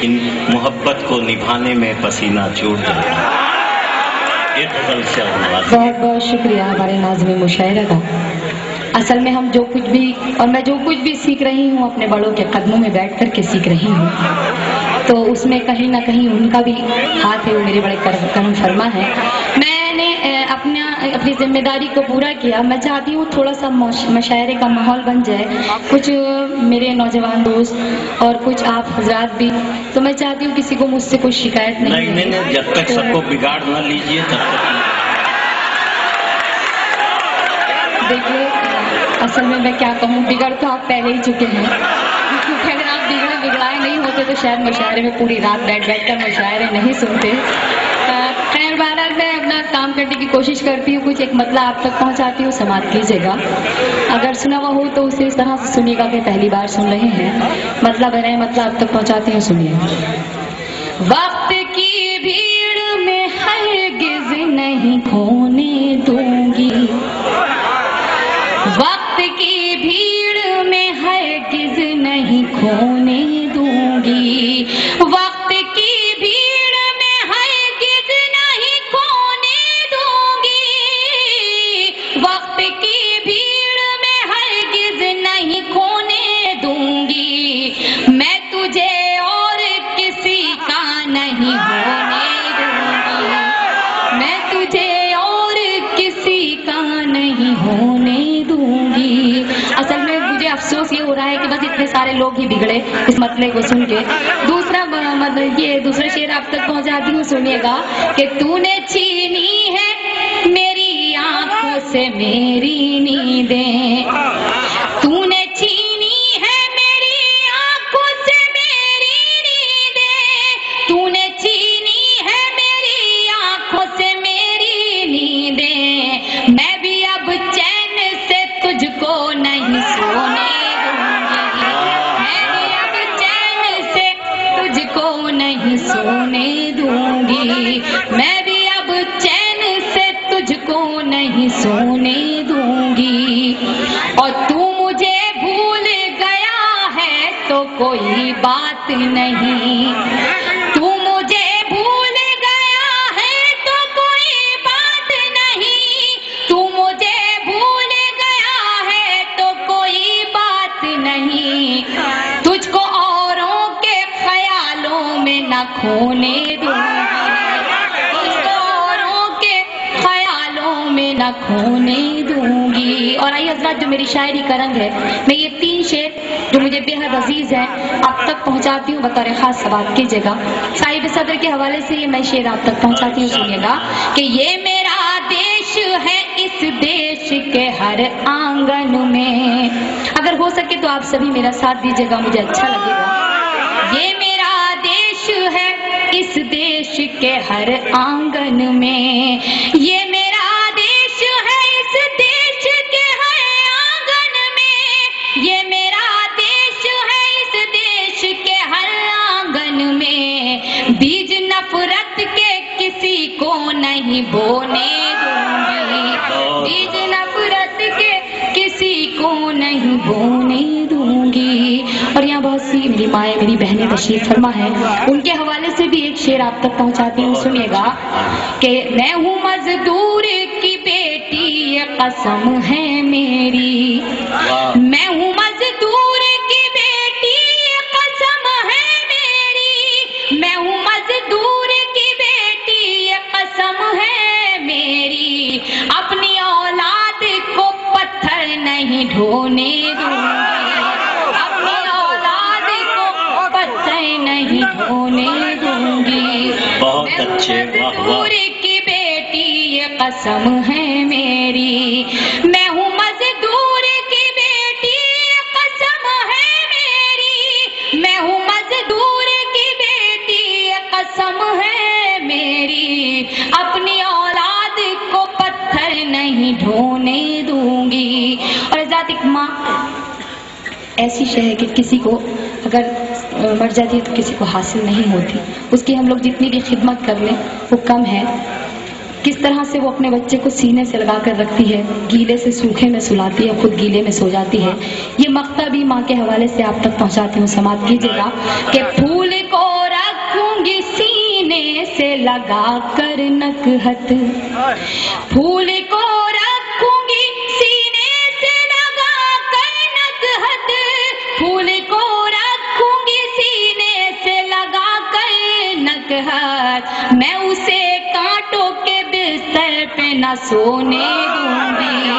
इन मोहब्बत को निभाने में पसीना छूट जाए। बहुत बहुत शुक्रिया हमारे नाज़िम मुशायरा का। असल में हम जो कुछ भी और मैं जो कुछ भी सीख रही हूँ अपने बड़ों के कदमों में बैठ कर के सीख रही हूँ, तो उसमें कहीं ना कहीं उनका भी हाथ है, वो मेरे बड़े करम फरमा है। मैंने अपनी जिम्मेदारी को पूरा किया। मैं चाहती हूँ थोड़ा सा मुशायरे का माहौल बन जाए, कुछ मेरे नौजवान दोस्त और कुछ आप हजरात भी, तो मैं चाहती हूँ किसी को मुझसे कोई शिकायत नहीं। जब तक सबको बिगाड़ न लीजिए तब तक। देखिए असल में मैं क्या कहूँ, बिगड़ तो आप पहले ही चुके हैं, क्योंकि अगर आप बिगड़ाए नहीं होते तो शायद मुशायरे में पूरी रात बैठ कर मुशायरे नहीं सुनते। खैर बहरहाल मैं अपना काम करने की कोशिश करती हूँ, कुछ एक मतलब आप तक पहुँचाती हूँ, समाप्त कीजिएगा। अगर सुना हुआ हो तो उसे इस तरह से सुनिएगा कि पहली बार सुन रहे हैं, मतलब है मतलब आप तक पहुँचाती हूँ, सुनिए। वक्त की भीड़ में हरगिज़ नहीं खोने दूंगी, वक्त की भीड़ में हरगिज़ नहीं खोने दूंगी, वक्त की भीड़ में हरगिज़ नहीं खोने दूंगी, वक्त की भीड़ में हरगिज़ नहीं खोने दूंगी, मैं तुझे और किसी का नहीं होने दूंगी, मैं तुझे और किसी का नहीं होने दूंगी। असल में मुझे अफसोस ये हो रहा है कि बस इतने सारे लोग ही बिगड़े इस मसले को सुन के। दूसरा मतलब ये दूसरा शेर आप तक पहुंचाती हूँ, सुनिएगा कि तूने छीनी है मेरी आंखों से मेरी नींदें, तूने छीनी है मेरी आंखों से मेरी नींदें, तूने छीनी है मेरी आंखों से मेरी नींदें, मैं भी अब चैन से तुझको नहीं सोने दूंगी, मैं भी अब चैन से तुझको नहीं सोने दूंगी, मैं भी अब चैन से तुझको नहीं सोने दूंगी। और तू मुझे भूल गया है तो कोई बात नहीं, तू मुझे भूल गया है तो कोई बात नहीं, तू मुझे भूल गया है तो कोई बात नहीं, तुझको औरों के ख्यालों में न खोने दूंगी, तुझको औरों के ख्यालों में न खोने दूंगी। और आइए हज़रात, जो मेरी शायरी का रंग है, मैं ये 3 शेर जो मुझे बेहद अजीज है आप तक पहुंचाती हूँ, बतौर खास समाप्त कीजिएगा। साहिब सदर के हवाले से ये मैं शेर आप तक पहुंचाती हूँ, सुनिएगा कि ये मेरा देश है, इस देश के हर आंगन में, अगर हो सके तो आप सभी मेरा साथ दीजिएगा, मुझे अच्छा लगेगा। ये मेरा देश है, इस देश के हर आंगन में, ये मेरा देश है, इस देश के हर आंगन में, ये मेरा देश है, इस देश के हर आंगन में, बीज नफरत के किसी को नहीं बोने दूंगी, बीज नफरत के किसी को नहीं बोने दूंगी। और यहाँ बहुत सी मेरी माएँ मेरी बहनें तशरीफ फरमा है, उनके हवाले से भी एक शेर आप तक पहुँचाती हूँ, सुनिएगा कि मैं हूँ मजदूर की बेटी ये कसम है मेरी, मैं हूँ मजदूर की बेटी ये कसम है मेरी, मैं हूँ मजदूर की बेटी ये कसम है मेरी, अपनी औलाद को पत्थर नहीं ढोने दूंगी, अपनी औलाद को पत्थर नहीं ढोने दूंगी, बहुत अच्छे, मजदूर की बेटी ये कसम है मेरी, मैं हूँ मजदूर की बेटी ये कसम है मेरी, मैं हूँ मजदूर की बेटी ये कसम है मेरी, अपनी औलाद को पत्थर नहीं ढोने दूंगी। और ज़ातिक माँ ऐसी शय है कि किसी को अगर मर जाती है तो किसी को हासिल नहीं होती, उसकी हम लोग जितनी भी खिदमत कर लें वो कम है। किस तरह से वो अपने बच्चे को सीने से लगा कर रखती है, गीले से सूखे में सुलाती है, खुद गीले में सो जाती है। ये मक्ता भी माँ के हवाले से आप तक पहुँचाती हूँ, समाप्त कीजिएगा कि फूल को लगा कर नकहत, फूल को रखूंगी सीने से लगा कर नकहत, फूल को रखूंगी सीने से लगा कर नकहत, मैं उसे कांटों के बिस्तर पे न सोने दूंगी।